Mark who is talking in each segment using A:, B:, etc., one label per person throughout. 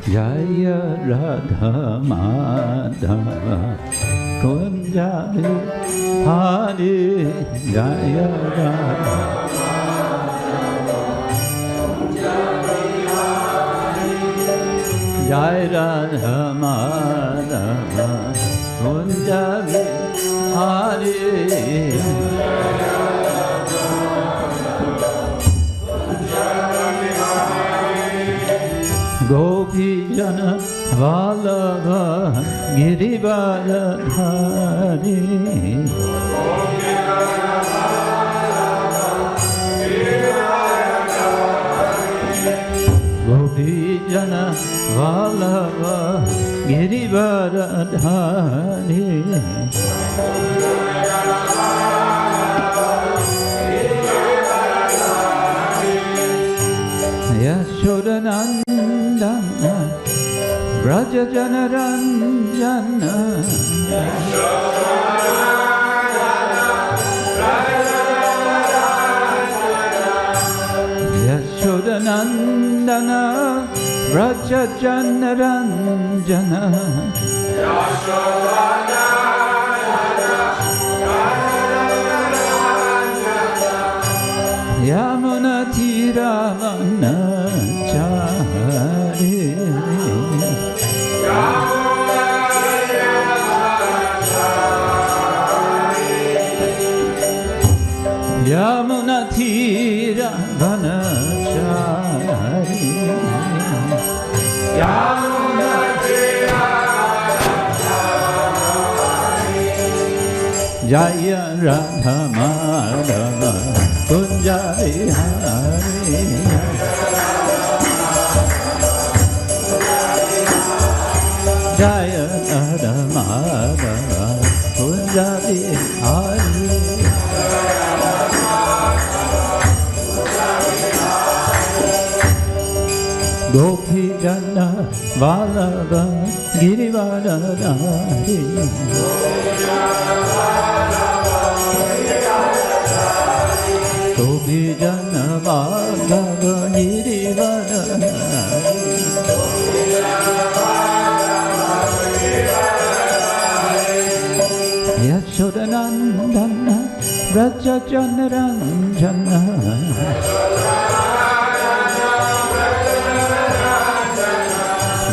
A: Jaya Radha Madhava Kunja Bihari Jaya Radha Jaya Radha Madhava Kunja Bihari Gopi Jana Vallabha Girivardhari Gopi Jana Vallabha Girivardhari Yashodanandana Braja Janaranjana Yashodanandana Braja Janaranjana Yamuna Tiravana Chari Yamuna Tiravana Chari Yamuna Tiravana Jaya Radha Madhava Kunja Bihari Jaya Radha Madhava Kunja Bihari Gopi Jana Vallabha Girivardhari Gopi Jana Vallabha Girivardhari Yashodanandana Braja Janaranjana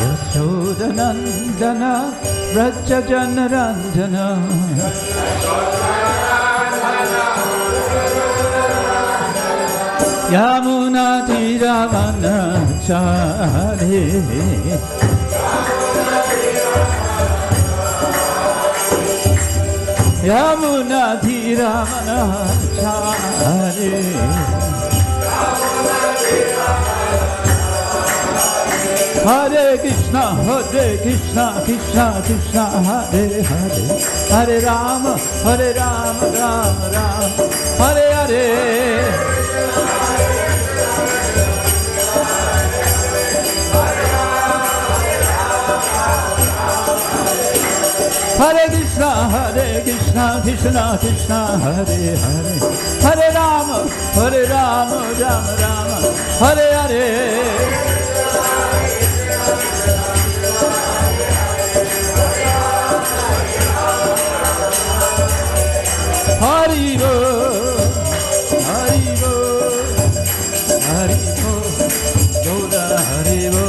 A: Yashodanandana Braja Janaranjana Yamuna Tiravana Chari Yamuna Tiravana Chari Hare Krishna, Krishna Krishna, Hare Hare Hare Rama, Rama Rama, Hare Hare Hare Krishna, Krishna Krishna, Hare Hare Hare Rama, Rama Rama, Hare Hare Haribo, Haribo, Haribo, Goda Haribo.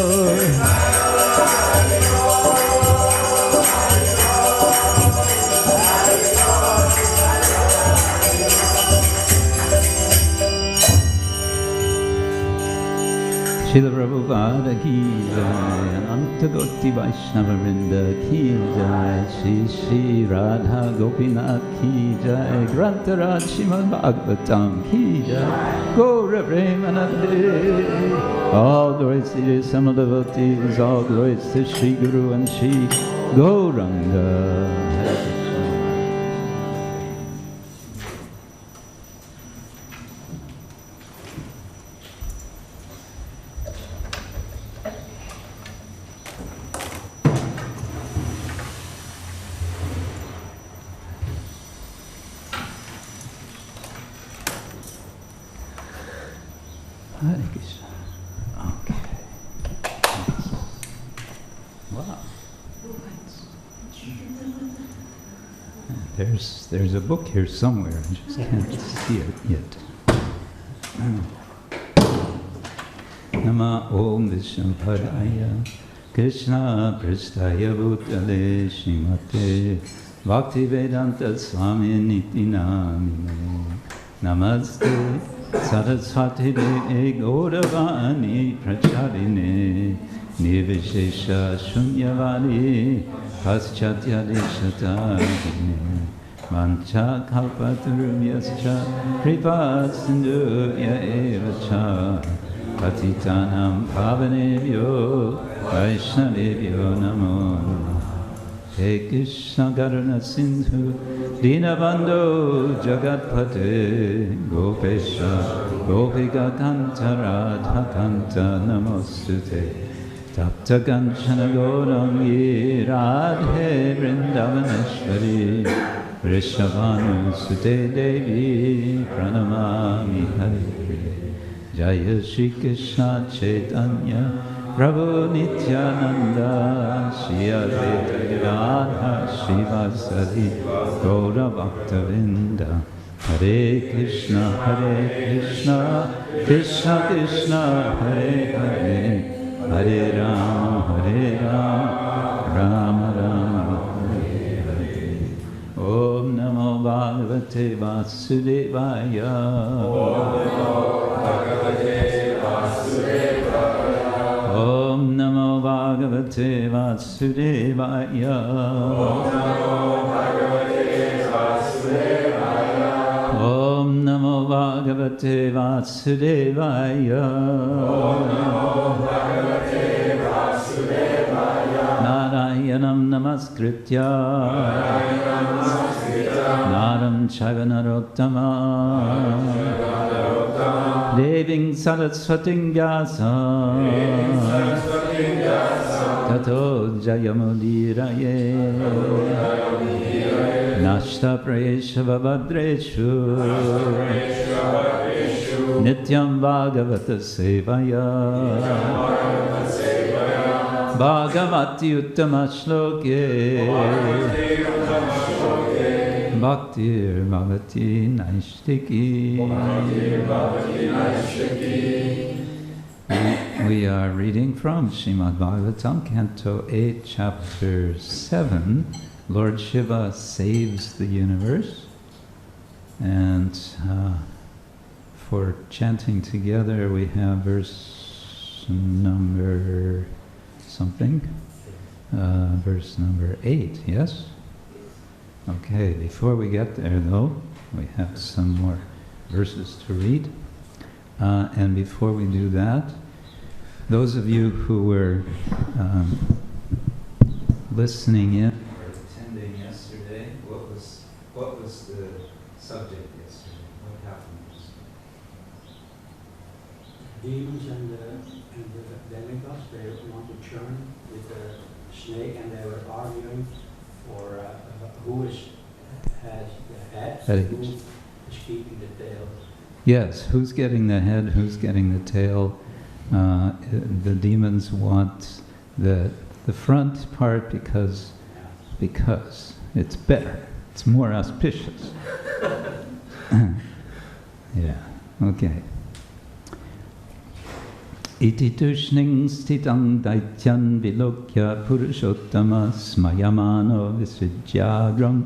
A: Srila Prabhupada ki jai, Anantagoti Vaishnava Vrinda ki jai, Shri Shri Radha Gopinath ki jai, Grantaraj Srimad-Bhagavatam ki jai, Gaura Premanande. All glories to the Sama devotees, all glories to Shri Guru and Shri Gauranga. Hare Krishna. Okay. wow. There's a book here somewhere, I just can't see it yet. Nama Om Vishnupadaya Krishna Prasthaya Bhutale Srimate Bhaktivedanta Swami Niti Namine Namaste Saraswati Devi Gauravani Pracharine Nirvishesha Shunyavani Paschatya Deshatarine Mancha Kalpatarumyascha Kṛtvā Sindhuvya Evacha Patitanam Pavanebhyo Vaishnavebhyo Namo Namaha He Krishna Karuna Sindhu Dinabandho Jagatpate Gopesha Gopika Kanta Radha Kanta Namostute Tapta Kanchana Gaurangi Radhe Vrindavaneshwari Vrishabhanu Sute Devi Pranamami Hari Jaya Shri Krishna Chaitanya Prabhu Nityananda Shri Advaita Gadadhara Srivasadi Gaura Bhaktavinda Hare Krishna Krishna Krishna Hare Hare Hare Rama Rama Rama Hare Hare Om Namo Bhagavate Vasudevaya Om Namo Bhagavate Vasudevaya Om Namo Bhagavate Vasudevaya Narayanam Namaskritya Naram Chaiva Narottama Deving Saraswating Vyasa Tato Jayamudiraye Nashta Prayesha Vabhadreshu Nityam Bhagavata Sevaya Bhagavati Uttama Shloke Bhaktir Bhavati Naishtiki. We are reading from Srimad-Bhagavatam, Canto 8, Chapter 7. Lord Shiva saves the universe. And for chanting together, we have verse number something. Verse number 8, yes? Okay, before we get there though, we have some more verses to read. And before we do that, those of you who were listening in or attending yesterday, what was the subject yesterday? What happened yesterday?
B: Demons and the demigods, they want to churn with the snake, and they were arguing for who has the head, who is keeping the tail.
A: Yes, who's getting the head, who's getting the tail. The demons want the front part because it's better, it's more auspicious. Yeah, okay. Iti tushning stitang daityan vilokya purushottama smayamano visvijyagram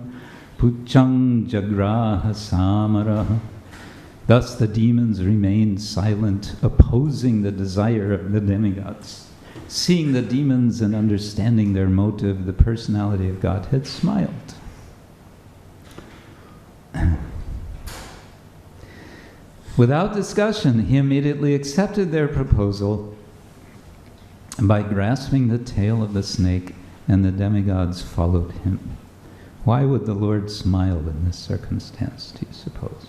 A: puchang jagraha samaraha. Thus the demons remained silent, opposing the desire of the demigods. Seeing the demons and understanding their motive, the personality of Godhead smiled. Without discussion, he immediately accepted their proposal by grasping the tail of the snake, and the demigods followed him. Why would the Lord smile in this circumstance, do you suppose?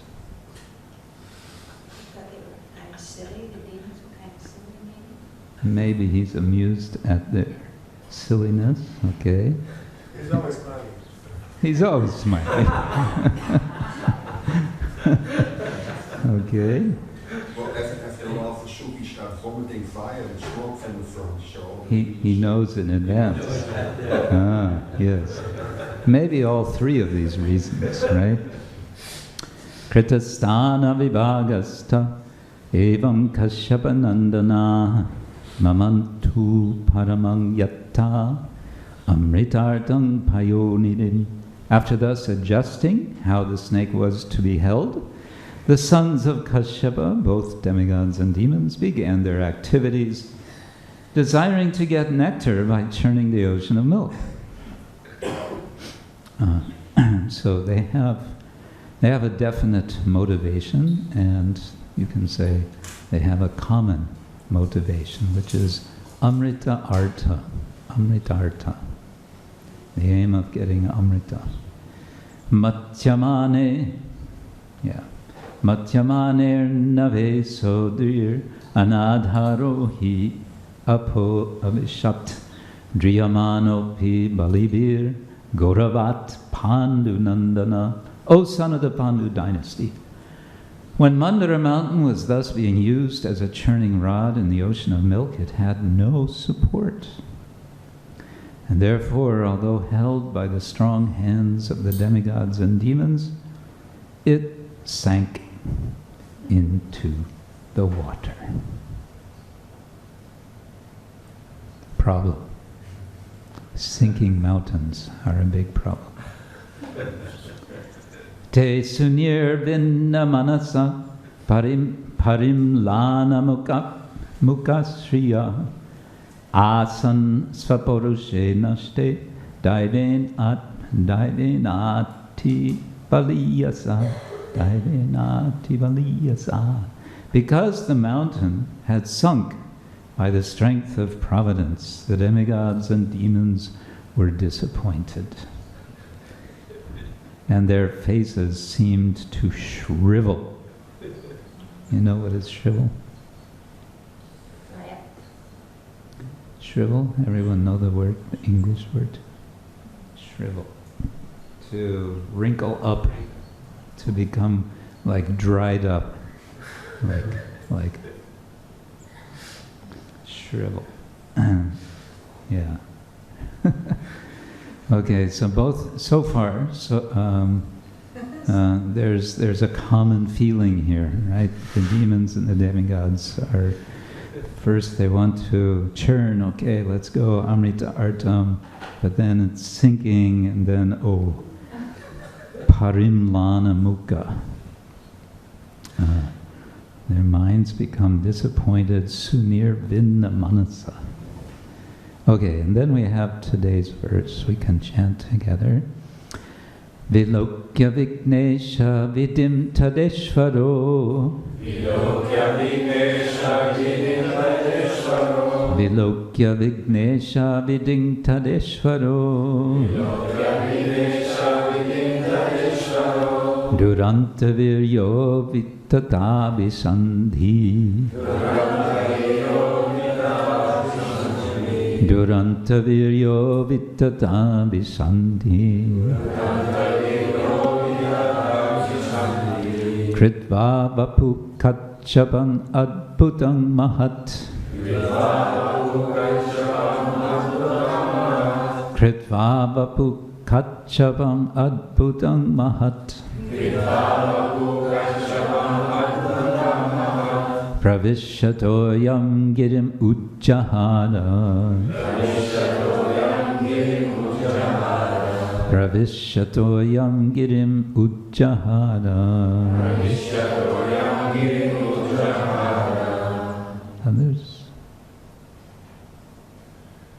A: Maybe he's amused at their silliness, okay?
C: He's always smiling.
A: He's always smiling. Okay.
C: Well, as it also of soup, he starts vomiting fire and smoke from the front. So
A: he knows in advance. Ah, yes. Maybe all three of these reasons, right? Kritasthana vibhagastha evam kacchapa mamantu paramang yatta amritartam payonidim. After thus adjusting how the snake was to be held, the sons of Kashyapa, both demigods and demons, began their activities, desiring to get nectar by churning the ocean of milk. So they have a definite motivation, and you can say they have a common motivation, which is amrita artha, the aim of getting amrita. Matyamane, Matyamaner nave sodrir anadharo hi apo avishat driyamano pi balibir goravat pandu nandana. O son of the Pandu dynasty, when Mandara Mountain was thus being used as a churning rod in the ocean of milk, it had no support. And therefore, although held by the strong hands of the demigods and demons, it sank into the water. Problem. Sinking mountains are a big problem. Te sunir vinna manasa parim lana mukasriya asan svapurushe nashte daivenati valiyasa. Because the mountain had sunk by the strength of providence, the demigods and demons were disappointed, and their faces seemed to shrivel. You know what is shrivel? Shrivel? Everyone know the word, the English word? Shrivel. To wrinkle up, to become like dried up, like shrivel. Yeah. Okay, so there's a common feeling here, right? The demons and the demigods are, first they want to churn, okay, let's go, amrita artam, but then it's sinking, and then, parimlana mukha. Their minds become disappointed, sunir vinna manasa. Okay, and then we have today's verse. We can chant together. Vilokya vighneśa-vidhiṁ tadeśvaro.
D: Vilokya vighneśa-vidhiṁ tadeśvaro.
A: Vilokya vighneśa-vidhiṁ tadeśvaro.
D: Vilokya vighneśa-vidhiṁ tadeśvaro.
A: Duranta-vīryo vitathābhisandhiḥ. Duranta-vīryo vitathābhisandhiḥ. Kṛtvā vapuḥ kacchapam adbhutam mahat. Kṛtvā vapuḥ kacchapam adbhutam mahat. Praviśya toyaṁ girim ujjahāra. Praviśya toyaṁ girim ujjahāra. Others?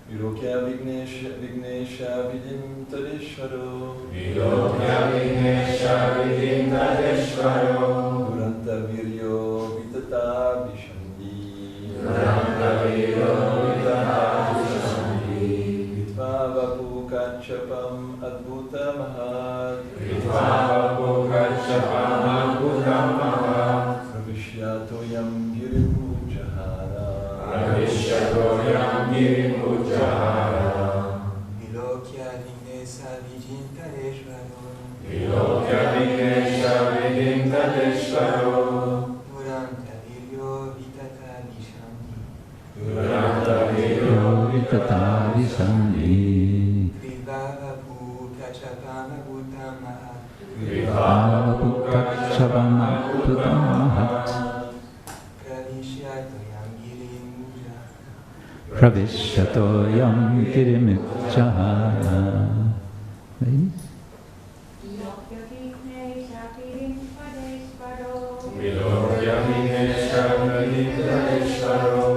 D: Vilokya vighneśa-vidhiṁ tadeśvaro.
E: Vilokya vighneśa-vidhiṁ tadeśvaro.
D: Duranta-vīryo vitathābhisandhiḥ.
E: Duranta-vīryo vitathābhisandhiḥ.
D: Kṛtvā vapuḥ kacchapam adbhutam mahat.
E: Kṛtvā vapuḥ kacchapam adbhutam mahat.
D: Praviśya toyaṁ girim ujjahāra.
E: Praviśya toyaṁ girim ujjahāra.
F: Vilokya vighneśa-vidhiṁ tadeśvaro.
E: Vilokya vighneśa-vidhiṁ tadeśvaro.
F: Duranta-vīryo vitathābhisandhiḥ.
A: vitathābhisandhiḥ.
F: kṛtvā vapuḥ kacchapam adbhutam mahat.
A: vapuḥ kacchapam adbhutam mahat.
F: praviśya toyaṁ girim ujjahāra.
A: praviśya toyaṁ girim ujjahāra. Ladies?
E: vilokya, vighneśa-vidhiṁ, tadeśvaro,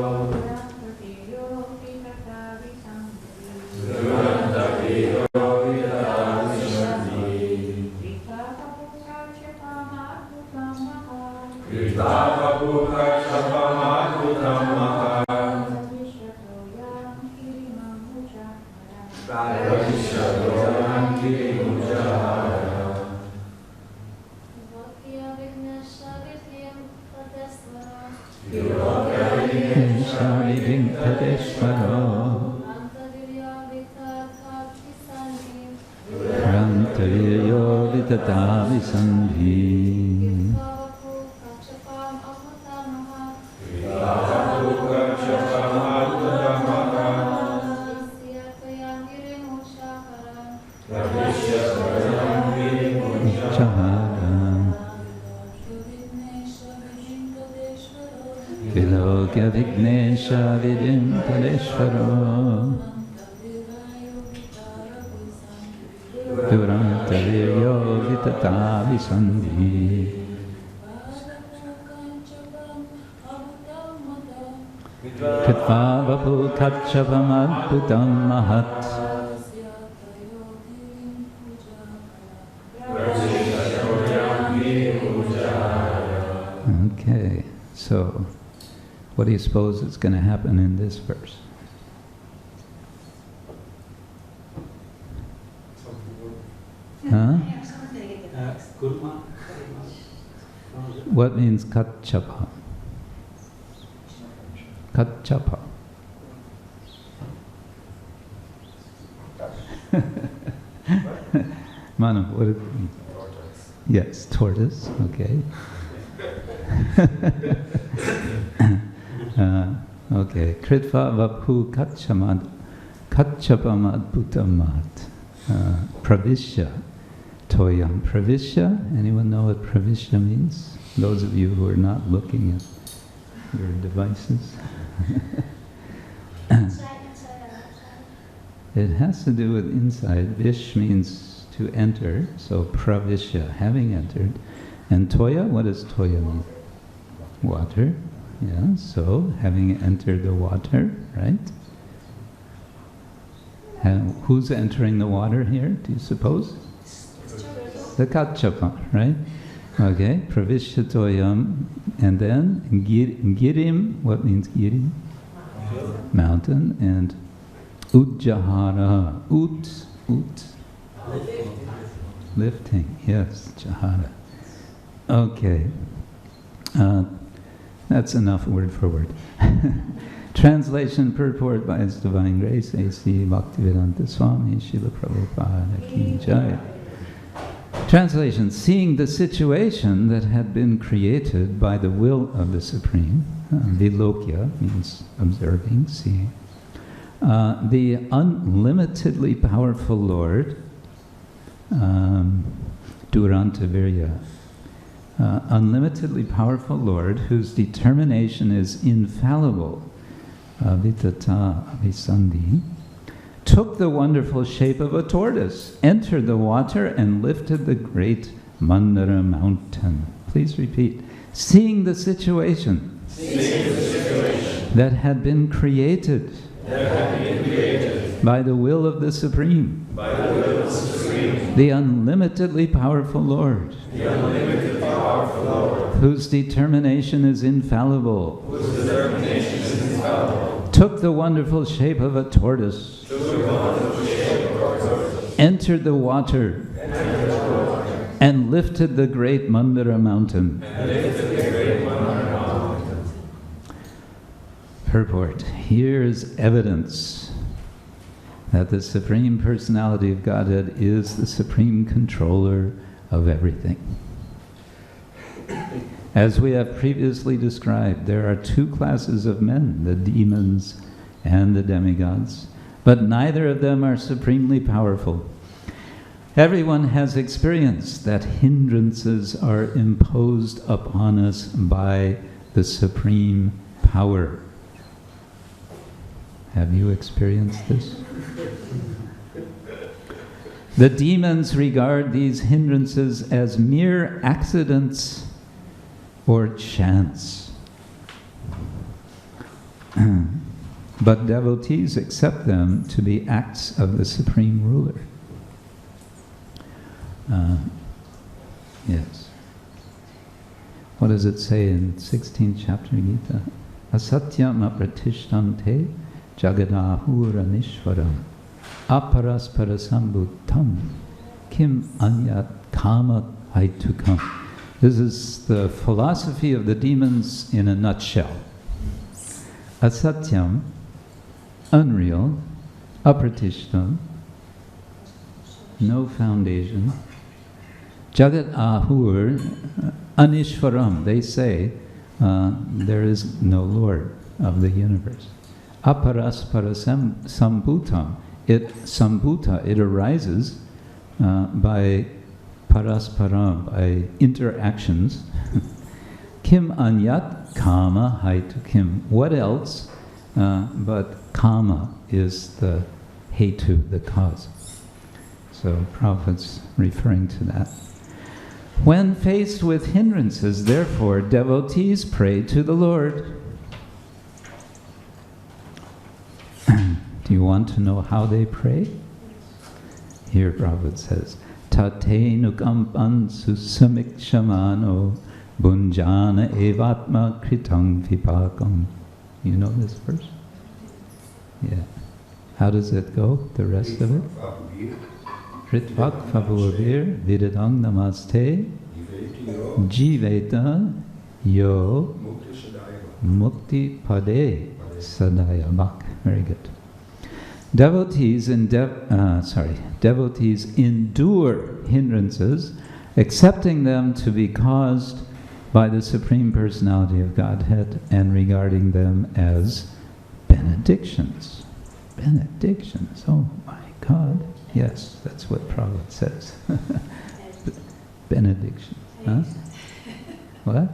E: duranta-vīryo, vitathābhisandhiḥ, kṛtvā vapuḥ kacchapam adbhutam mahat, praviśya toyaṁ girim ujjahāra, vilokya,
A: vighneśa-vidhiṁ tadeśvaro. duranta-vīryo vitathābhisandhiḥ.
E: vapuḥ kacchapam adbhutam mahat, praviśya toyaṁ girim ujjahāra,
A: vilokya vighneśa-vidhiṁ tadeśvaro. duranta-vīryo vitathābhisandhiḥ. kṛtvā vapuḥ kacchapam adbhutam mahat.
E: praviśya toyaṁ girim ujjahāra.
A: Okay, so what do you suppose is going to happen in this verse? Huh?
B: Kurma.
A: What means kacchapam? Kacchapam. Manu, what does it mean?
C: Tortoise.
A: Yes, tortoise, okay. Okay, kṛtvā vapuḥ kacchapam adbhutam mahat. Praviśya toyaṁ. Praviśya, anyone know what praviśya means? Those of you who are not looking at your devices. It has to do with inside. Vish means to enter, so praviśya, having entered. And toya, what does toya mean? Water. Yeah, so having entered the water, right? And who's entering the water here, do you suppose? The kacchapam, right? Okay, praviśya toyaṁ, and then girim, what means girim? Mountain, and ujjahāra, lifting, yes, jahāra. Okay, that's enough word for word. Translation purport by His Divine Grace, A.C. Bhaktivedanta Swami, Srila Prabhupada Ki Jai. Translation: seeing the situation that had been created by the will of the Supreme, vilokya means observing, seeing, the unlimitedly powerful Lord, duranta-vīryo, unlimitedly powerful Lord whose determination is infallible, vitathābhisandhiḥ, took the wonderful shape of a tortoise, entered the water, and lifted the great Mandara Mountain. Please repeat. Seeing the situation, that had been created, by the will of the Supreme, the unlimitedly powerful Lord, whose determination is infallible, took the wonderful shape of a tortoise, entered the water, and lifted the great Mandara Mountain. Purport: here's evidence that the Supreme Personality of Godhead is the supreme controller of everything. As we have previously described, there are two classes of men, the demons and the demigods, but neither of them are supremely powerful. Everyone has experienced that hindrances are imposed upon us by the supreme power. Have you experienced this? The demons regard these hindrances as mere accidents or chance. But devotees accept them to be acts of the Supreme Ruler. Yes. What does it say in 16th chapter Gita? Asatyam apratishthante jagadahura nishvaram aparasparasambhutam kim anyat kama haitukam. This is the philosophy of the demons in a nutshell. Asatyam, unreal, apratishtham, no foundation. Jagat ahur, anishvaram, they say there is no Lord of the universe. Aparasparasambhutam, it arises by parasparam, by interactions. Kim anyat kama haitu kim. What else but kama is the hetu, the cause. So Prabhupada's referring to that. When faced with hindrances, therefore, devotees pray to the Lord. Do you want to know how they pray? Here Prabhupada says, Tate nukampan susamikshamano bunjana evatma kritang vipakam. You know this verse? Yeah. How does it go, the rest of it? Kṛtvā favurvir vidadang namaste jiveta yo mukti pade sadayavak. Very good. Devotees endure hindrances, accepting them to be caused by the Supreme Personality of Godhead and regarding them as benedictions. Benedictions, oh my God. Yes, that's what Prabhupada says. Benediction. Huh? What?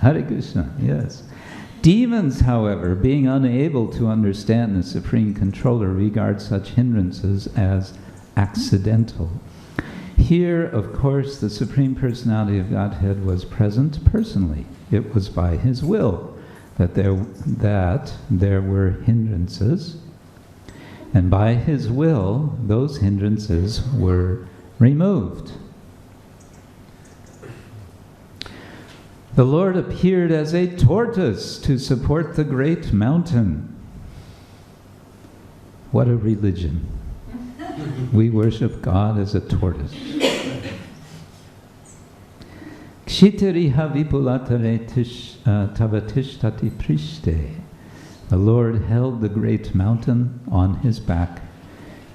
A: Hare Krishna, yes. Demons, however, being unable to understand the Supreme Controller, regard such hindrances as accidental. Here, of course, the Supreme Personality of Godhead was present personally. It was by His will that there were hindrances, and by His will, those hindrances were removed. The Lord appeared as a tortoise to support the great mountain. What a religion. We worship God as a tortoise. Kshiteriha vipulatare tavatishtati prishte. The Lord held the great mountain on His back.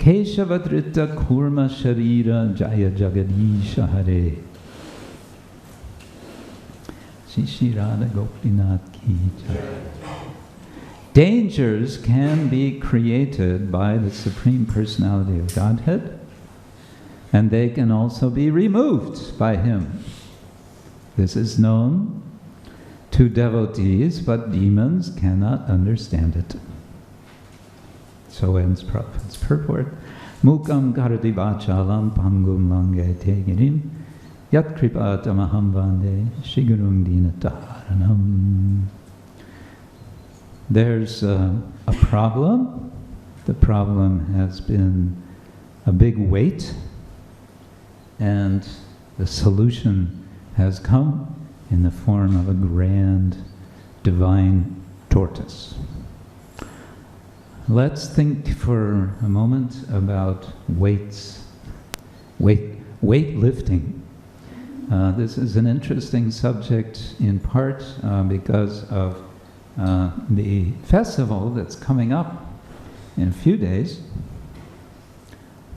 A: Keshavadrita kurma sharira jaya jagadisha hare. Shishirada Gopinath ki jai. Dangers can be created by the Supreme Personality of Godhead, and they can also be removed by Him. This is known to devotees, but demons cannot understand it. So ends Prabhupada's purport. Mukam karati vachalam pangum lange te girim yat kripa tamaham vande shigurum dinataharanam. There's a problem. The problem has been a big weight, and the solution has come in the form of a grand divine tortoise. Let's think for a moment about weightlifting. This is an interesting subject in part because of the festival that's coming up in a few days,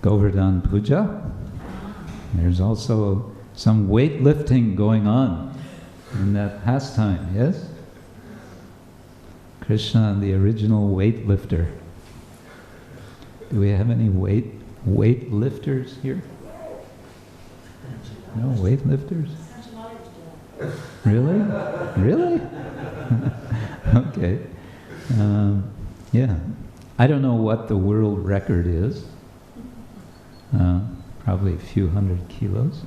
A: Govardhan Puja. There's also some weightlifting going on in that pastime, yes? Krishna, the original weightlifter. Do we have any weightlifters here? No weightlifters? Really? Really? Okay. Yeah. I don't know what the world record is. Probably a few hundred kilos.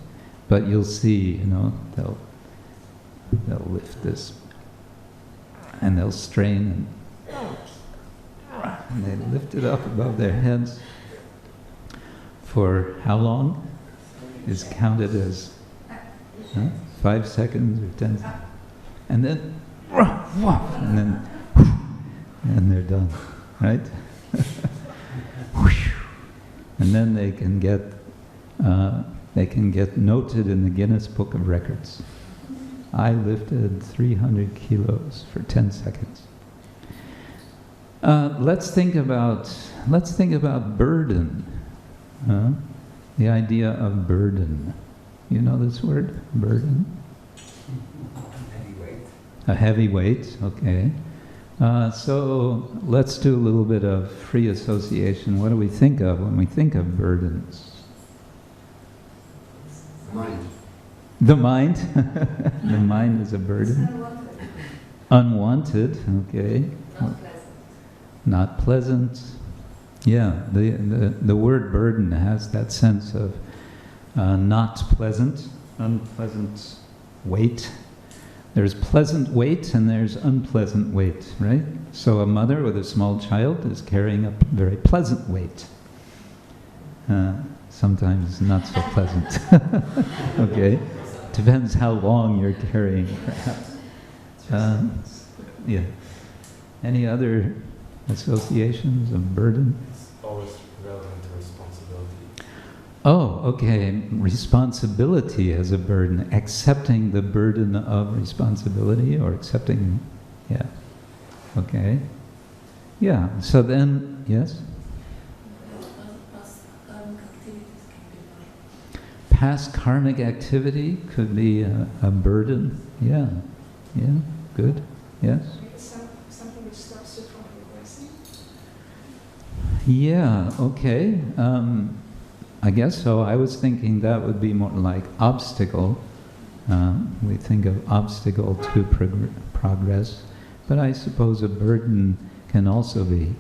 A: But you'll see, you know, they'll lift this and they'll strain and they lift it up above their heads for how long is counted as 5 seconds or 10 seconds. And then and they're done, right? And then they can get noted in the Guinness Book of Records. I lifted 300 kilos for 10 seconds. Let's think about burden. The idea of burden. You know this word, burden?
C: Heavy weight.
A: A heavy weight, okay. So let's do a little bit of free association. What do we think of when we think of burdens?
C: Mind.
A: The mind. The mind is a burden. Unwanted, okay. Not pleasant. Yeah, the word burden has that sense of not pleasant, unpleasant weight. There's pleasant weight and there's unpleasant weight, right? So a mother with a small child is carrying a very pleasant weight. Sometimes not so pleasant. Okay, depends how long you're carrying, perhaps. Yeah. Any other associations of burden?
E: It's always relevant to responsibility.
A: Oh, okay. Responsibility as a burden. Accepting the burden of responsibility or accepting, yeah. Okay. Yeah, so then, yes? Past karmic activity could be a burden. Yeah, yeah, good. Yes?
G: Something which stops you from progressing?
A: Yeah, okay. I guess so. I was thinking that would be more like obstacle. We think of obstacle to progress, but I suppose a burden can also be.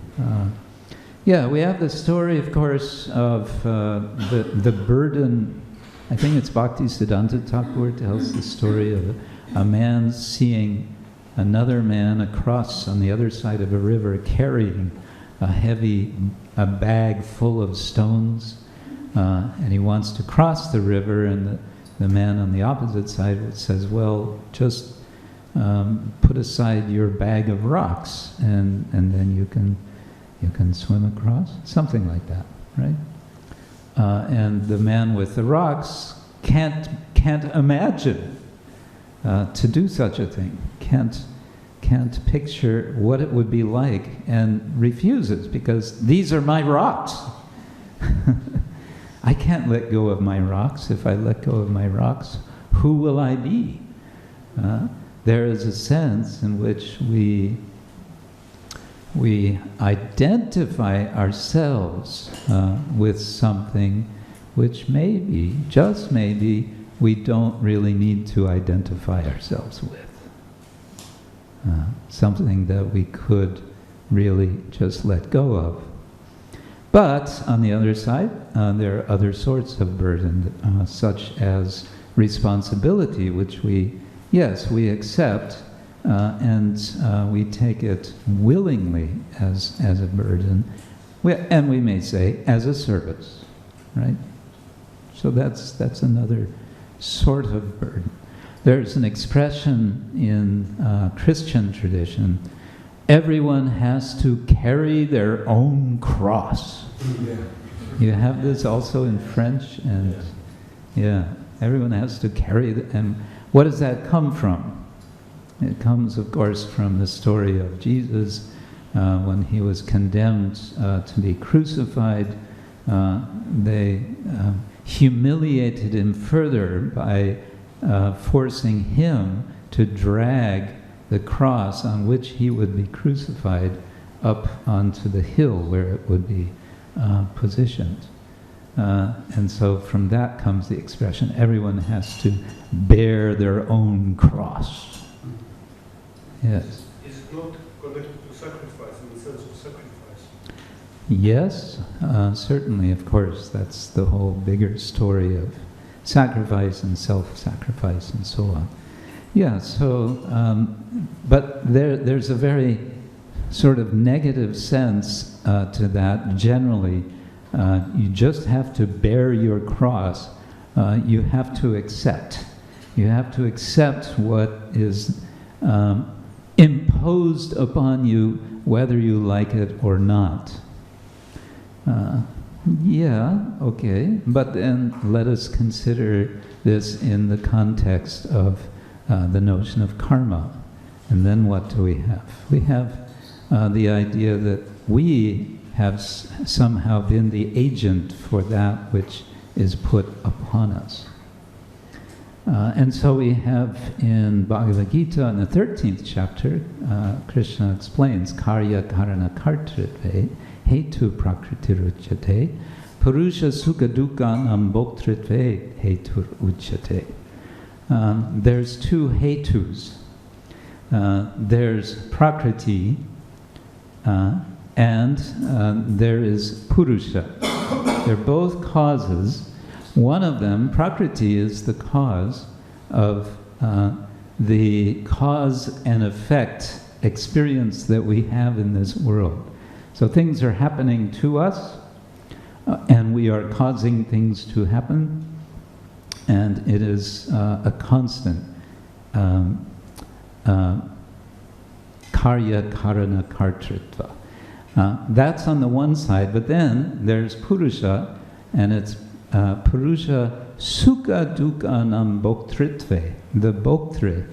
A: Yeah, we have the story, of course, of the burden. I think it's Bhaktisiddhanta Thakur tells the story of a man seeing another man across on the other side of a river carrying a bag full of stones, and he wants to cross the river, and the man on the opposite side says, well, just put aside your bag of rocks and then you can swim across, something like that, right? And the man with the rocks can't imagine to do such a thing, can't picture what it would be like, and refuses because these are my rocks. I can't let go of my rocks. If I let go of my rocks, who will I be? There is a sense in which we identify ourselves with something which maybe, just maybe, we don't really need to identify ourselves with. Something that we could really just let go of. But, on the other side, there are other sorts of burden, such as responsibility, which we accept, and we take it willingly as a burden, and we may say as a service, right? So that's another sort of burden. There's an expression in Christian tradition: everyone has to carry their own cross.
C: Yeah.
A: You have this also in French, and yeah, everyone has to carry and what does that come from? It comes, of course, from the story of Jesus when he was condemned to be crucified. They humiliated him further by forcing him to drag the cross on which he would be crucified up onto the hill where it would be positioned. And so from that comes the expression, everyone has to bear their own cross. Yes.
H: Is it not connected to sacrifice, in the sense of sacrifice?
A: Yes, certainly, of course. That's the whole bigger story of sacrifice and self-sacrifice and so on. Yeah, so, but there's a very sort of negative sense to that. Generally, you just have to bear your cross. You have to accept. You have to accept what is imposed upon you, whether you like it or not. Yeah, okay, but then let us consider this in the context of the notion of karma. And then what do we have? We have the idea that we have somehow been the agent for that which is put upon us. And so we have in Bhagavad Gita, in the 13th chapter, Krishna explains, karya karana kartritve, hetu prakritiruchyate, purusha sukha dukkhanam bhoktritve hetur uchyate. There's two hetus. There's prakriti, and there is purusha. They're both causes. One of them, prakriti, is the cause of the cause and effect experience that we have in this world. So things are happening to us, and we are causing things to happen, and it is a constant karya karana kartritva. That's on the one side, but then there's purusha, and it's purusha sukha dukkhanam bhoktritve, the bhoktre,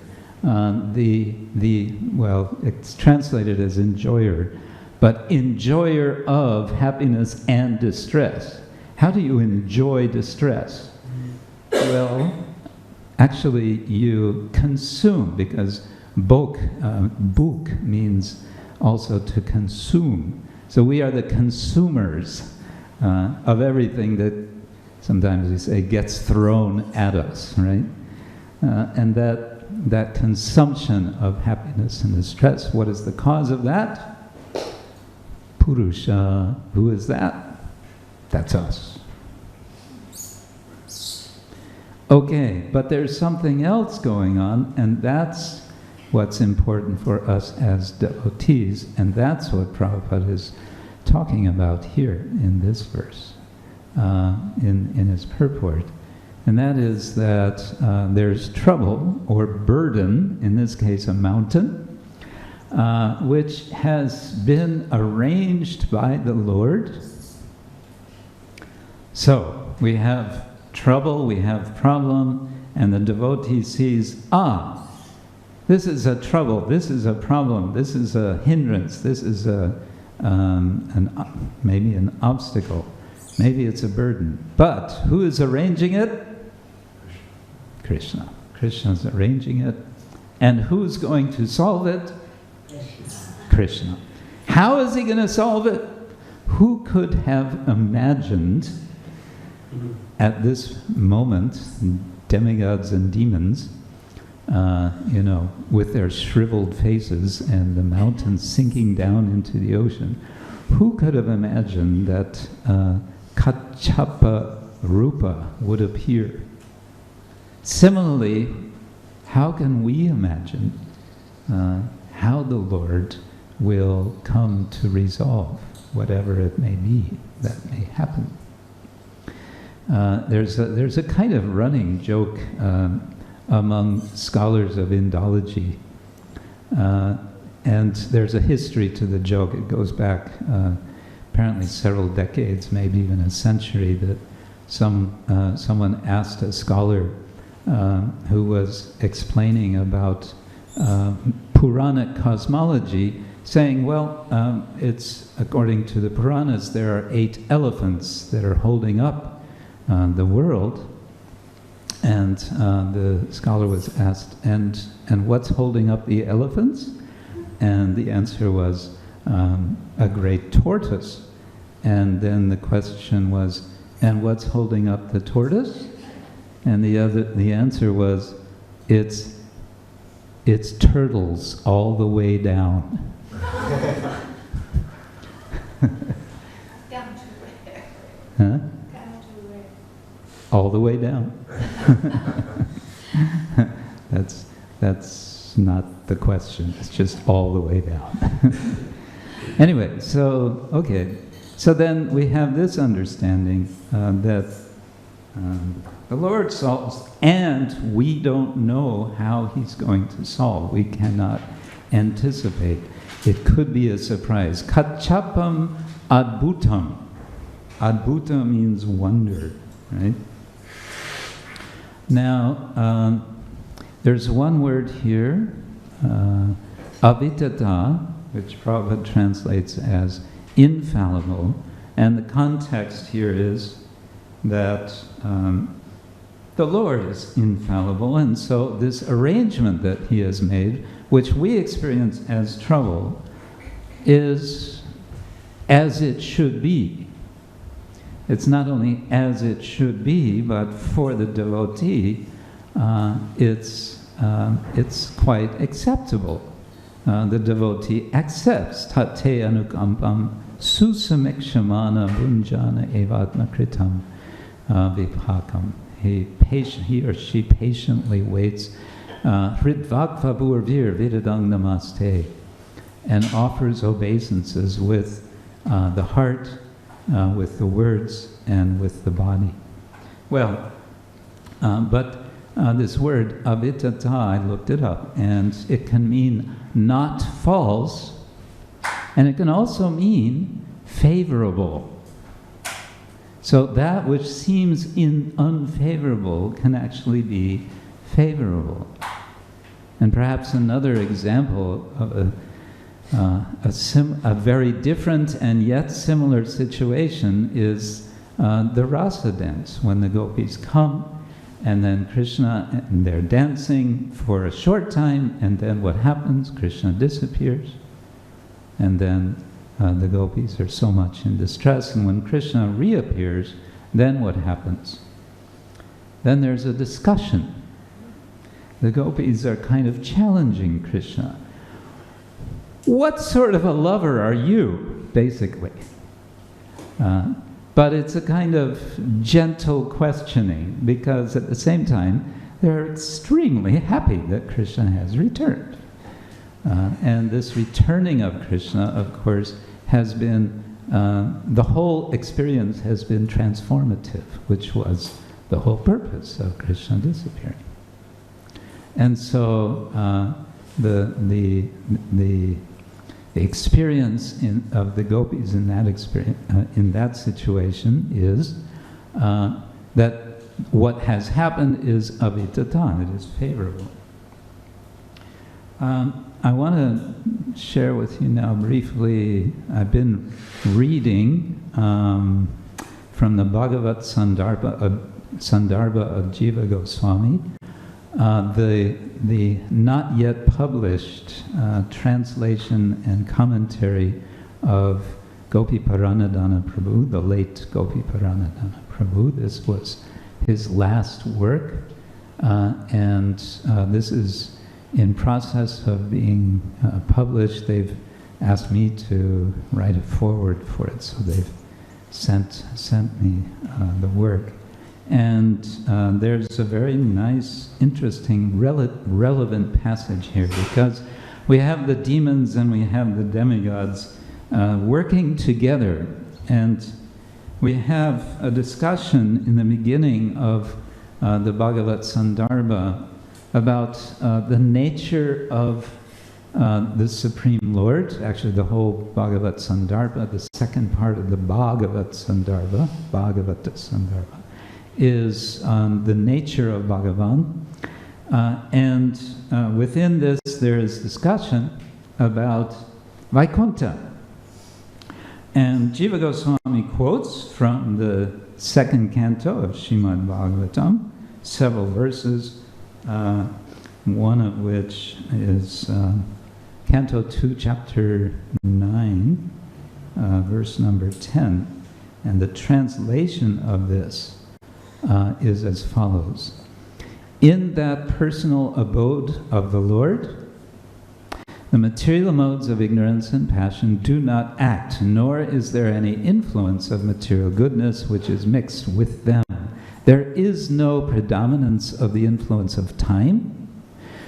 A: well, it's translated as enjoyer, but enjoyer of happiness and distress. How do you enjoy distress? Well, actually you consume, because bhok means also to consume. So we are the consumers of everything that sometimes we say gets thrown at us, right? And that consumption of happiness and distress, what is the cause of that? Purusha. Who is that? That's us. Okay, but there's something else going on, and that's what's important for us as devotees, and that's what Prabhupada is talking about here in this verse, in his purport. And that is that there's trouble or burden, in this case a mountain, which has been arranged by the Lord. So we have trouble, we have problem, and the devotee sees, this is a trouble, this is a problem, this is a hindrance, this is maybe an obstacle, maybe it's a burden. But who is arranging it? Krishna. Krishna's arranging it. And who's going to solve it? Krishna. How is he going to solve it? Who could have imagined at this moment demigods and demons, with their shriveled faces and the mountains sinking down into the ocean? Who could have imagined that kacchapa rupa would appear? Similarly, how can we imagine how the Lord will come to resolve whatever it may be that may happen? There's a kind of running joke among scholars of Indology, and there's a history to the joke. It goes back apparently several decades, maybe even a century, that someone asked a scholar who was explaining about Puranic cosmology, saying, well, it's according to the Puranas, there are 8 elephants that are holding up the world, And the scholar was asked, and what's holding up the elephants? And the answer was a great tortoise. And then the question was, and what's holding up the tortoise? And the answer was, it's turtles all the way down.
G: Down to where?
A: Huh?
G: Down to where?
A: All the way down. That's not the question. It's just all the way down. Anyway, so okay. So then we have this understanding that the Lord solves, and we don't know how He's going to solve. We cannot anticipate. It could be a surprise. Kacchapam adbhutam. Adbhutam means wonder, right? Now, there's one word here, avitatha, which Prabhupada translates as infallible, and the context here is that the Lord is infallible, and so this arrangement that He has made, which we experience as trouble, is as it should be. It's not only as it should be, but for the devotee, it's quite acceptable. The devotee accepts tate anukampam susamekshamana bunjana evatma kritam vipakam. He or she patiently waits hridvakvabhurvir vidadang namaste, and offers obeisances with the heart, with the words, and with the body. Well, but this word avitatha, I looked it up, and it can mean not false, and it can also mean favorable. So that which seems unfavorable can actually be favorable. And perhaps another example of a very different and yet similar situation is the rasa dance, when the gopis come and then Krishna, and they're dancing for a short time, and then what happens? Krishna disappears, and then the gopis are so much in distress, and when Krishna reappears, then what happens? Then there's a discussion. The gopis are kind of challenging Krishna. What sort of a lover are you, basically? But it's a kind of gentle questioning, because at the same time, they're extremely happy that Krishna has returned. And this returning of Krishna, of course, has been, the whole experience has been transformative, which was the whole purpose of Krishna disappearing. And so the experience of the gopis in that experience, in that situation, is that what has happened is avitatha, it is favorable. I want to share with you now briefly. I've been reading from the Bhagavat Sandarbha of Jiva Goswami, the not yet published translation and commentary of Gopi Paranadhana Prabhu, the late Gopi Paranadhana Prabhu. This was his last work, and this is in process of being published. They've asked me to write a foreword for it, so they've sent me the work. And there's a very nice, interesting, relevant passage here, because we have the demons and we have the demigods working together, and we have a discussion in the beginning of the Bhagavat Sandarbha about the nature of the Supreme Lord. Actually, the whole Bhagavat Sandarbha, the second part of the Bhagavata Sandarbha, is the nature of Bhagavan. And within this, there is discussion about Vaikuntha. And Jiva Goswami quotes from the second canto of Srimad-Bhagavatam, several verses, one of which is Canto 2, Chapter 9, verse number 10. And the translation of this is as follows. In that personal abode of the Lord, the material modes of ignorance and passion do not act, nor is there any influence of material goodness which is mixed with them. There is no predominance of the influence of time.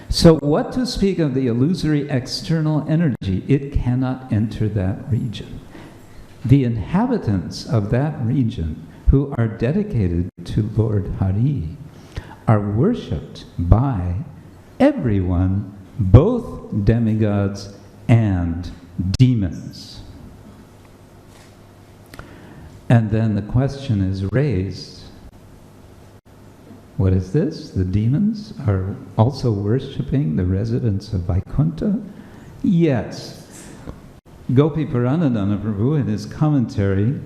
A: So what to speak of the illusory external energy? It cannot enter that region. The inhabitants of that region who are dedicated to Lord Hari are worshipped by everyone, both demigods and demons. And then the question is raised, what is this? The demons are also worshipping the residents of Vaikuntha? Yes. Gopi Puranadana Prabhu, in his commentary,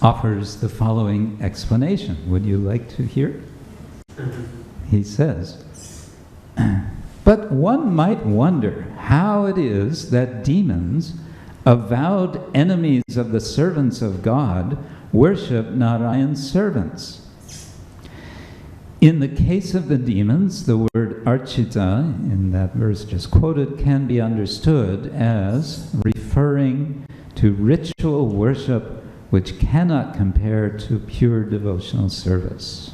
A: offers the following explanation. Would you like to hear? He says, but one might wonder how it is that demons, avowed enemies of the servants of God, worship Narayan's servants. In the case of the demons, the word archita, in that verse just quoted, can be understood as referring to ritual worship which cannot compare to pure devotional service.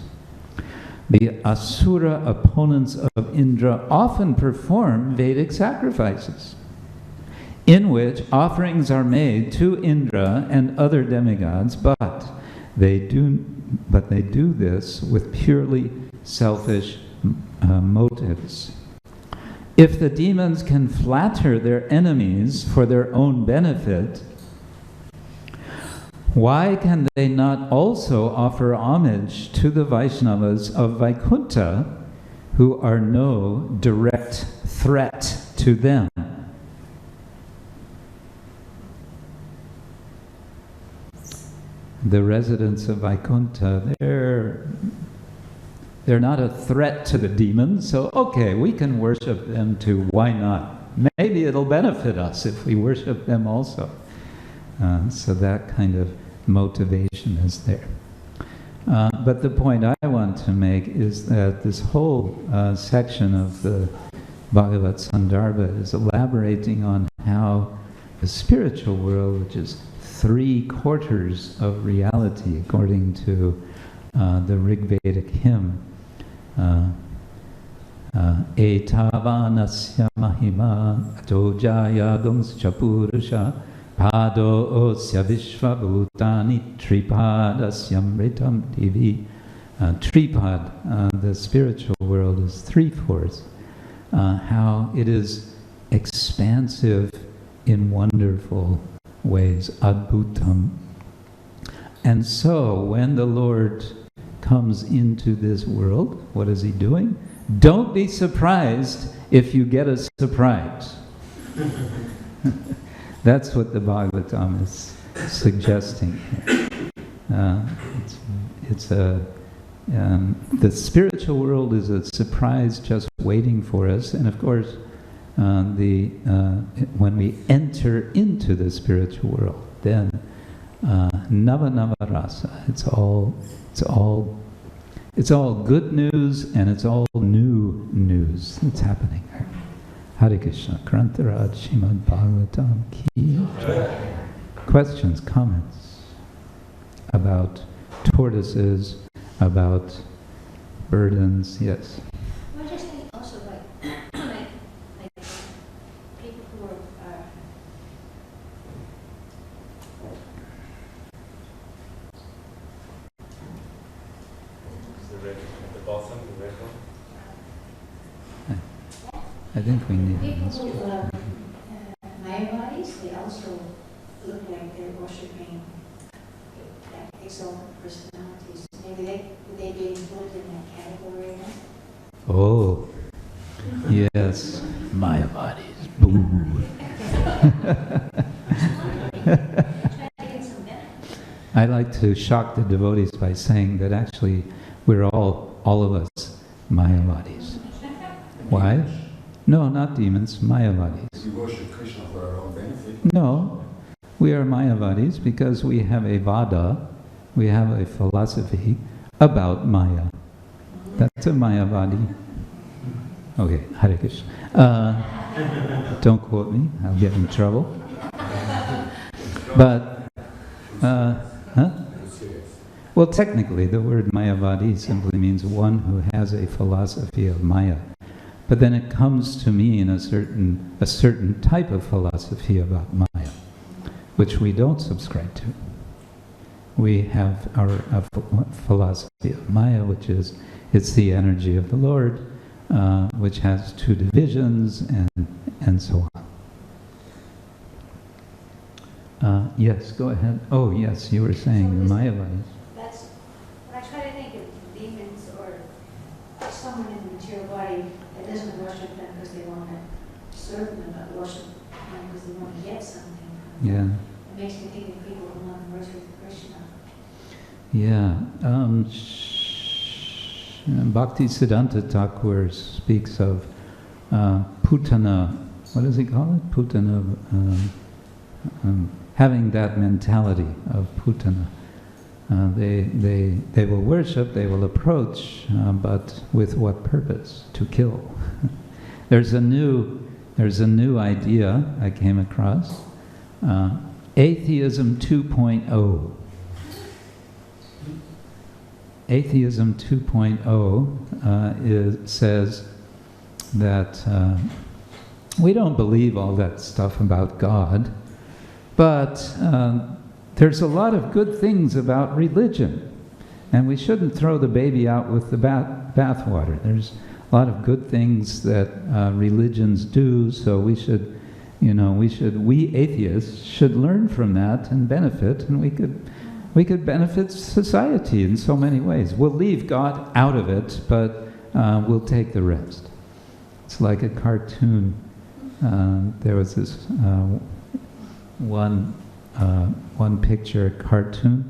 A: The asura opponents of Indra often perform Vedic sacrifices, in which offerings are made to Indra and other demigods, but they do this with purely selfish motives. If the demons can flatter their enemies for their own benefit, why can they not also offer homage to the Vaishnavas of Vaikuntha, who are no direct threat to them? The residents of Vaikuntha, they're not a threat to the demons, so okay, we can worship them too, why not? Maybe it'll benefit us if we worship them also. So that kind of motivation is there. But the point I want to make is that this whole section of the Bhagavad Sandarbha is elaborating on how the spiritual world, which is 3/4 of reality, according to the Rigvedic hymn, Etavanasya mahima atojaya gungscha purusha pado osya vishvabhutani tripadasya mritam divi. Tripad, the spiritual world, is 3/4. How it is expansive in wonderful ways, adbhutam. And so, when the Lord comes into this world, what is he doing? Don't be surprised if you get a surprise. That's what the Bhagavatam is suggesting here. The spiritual world is a surprise just waiting for us, and of course, when we enter into the spiritual world, then nava rasa. It's all good news, and it's all new news that's happening there. Hare Krishna, Krantaraj, Srimad-Bhagavatam ki. Questions, comments about tortoises, about burdens? Yes.
I: Well, I just think also like people who are
E: The red at the bottom, the red one.
A: I think we need
I: people
A: this.
I: who Mayavadis, they also look like they're worshipping like exalted personalities. Maybe would they be included in that category now?
A: Oh, yes, Mayavadis. Boo. I like to shock the devotees by saying that actually we're all all of us Mayavadis. Why? No, not demons, Mayavadis.
C: We worship Krishna for our own benefit.
A: No, we are Mayavadis because we have a vada, we have a philosophy about Maya. That's a Mayavadi. Okay, Hare Krishna. Don't quote me, I'll get in trouble. But, well, technically, the word Mayavadi simply means one who has a philosophy of Maya. But then it comes to mean a certain type of philosophy about Maya, which we don't subscribe to. We have our philosophy of Maya, which is, it's the energy of the Lord, which has two divisions and so on. Yes, go ahead. Oh, yes, you were saying the Mayavadis.
I: That's, when I try to think of demons or someone in the material body that doesn't worship them because they want to serve them, but worship them because they want to get something.
A: Yeah.
I: It makes me think of people who want to worship Krishna.
A: Yeah. Bhaktisiddhanta Thakur speaks of Putana, what does he call it? Putana, having that mentality of Putana. They will worship, they will approach, but with what purpose? To kill. There's a new idea I came across. Atheism 2.0. Atheism 2.0 says that we don't believe all that stuff about God, but there's a lot of good things about religion, and we shouldn't throw the baby out with the bathwater. There's a lot of good things that religions do, so we atheists should learn from that and benefit, and we could benefit society in so many ways. We'll leave God out of it, but we'll take the rest. It's like a cartoon. There was this one picture cartoon.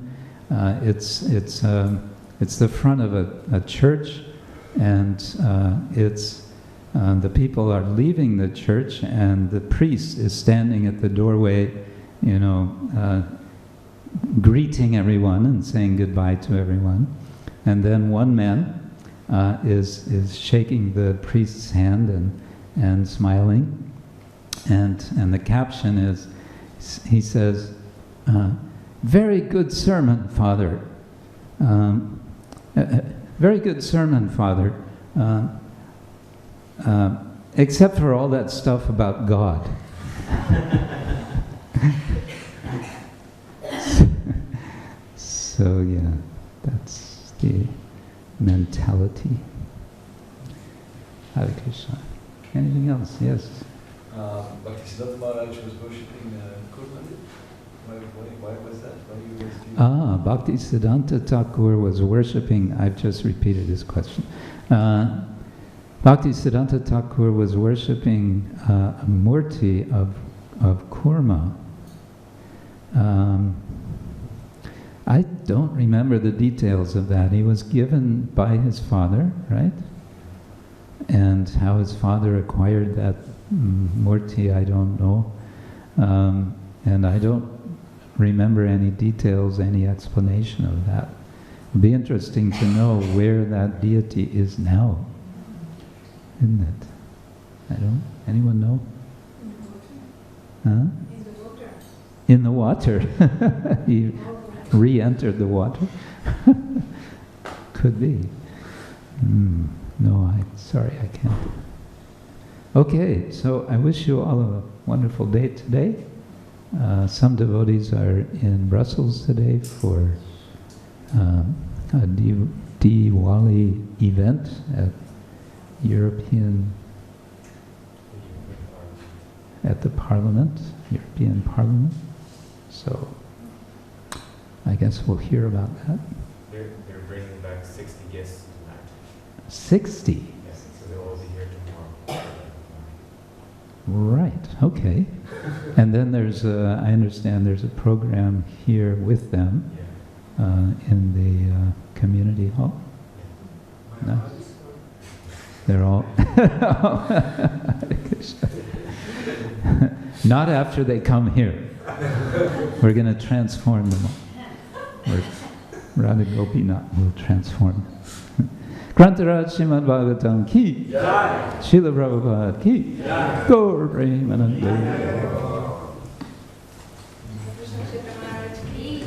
A: It's the front of a church, and the people are leaving the church, and the priest is standing at the doorway, greeting everyone and saying goodbye to everyone. And then one man is shaking the priest's hand and smiling, and the caption is, he says, "Very good sermon, Father. Very good sermon, Father. Except for all that stuff about God." So yeah, that's the mentality. Hare Krishna. Anything else? Yes.
D: Bhaktisiddhanta Maharaj was worshipping Kurmandi. Why was that?
A: Bhaktisiddhanta Thakur was worshipping, I've just repeated his question. Bhaktisiddhanta Thakur was worshipping a murti of Kurma. I don't remember the details of that. He was given by his father, right? And how his father acquired that murti, I don't know. And I don't remember any details, any explanation of that. It'd be interesting to know where that deity is now, isn't it? Anyone know? Huh? In the water. He re-entered the water. Could be. No, sorry, I can't. Okay, so I wish you all a wonderful day today. Some devotees are in Brussels today for a Diwali event at the Parliament, European Parliament. So I guess we'll hear about that.
E: They're bringing back 60 guests tonight.
A: 60?
E: Yes, so they'll all be here tomorrow.
A: Right, okay. And then I understand there's a program here with them in the community hall.
E: Yeah.
A: No. They're all. Not after they come here. We're going to transform them all. Radha Gopinath will transform them. Grantaraj Srimad-Bhagavatam ki, Srila Prabhupada ki, Gaur Premanande.
I: Krishna Kshetra Swami ki.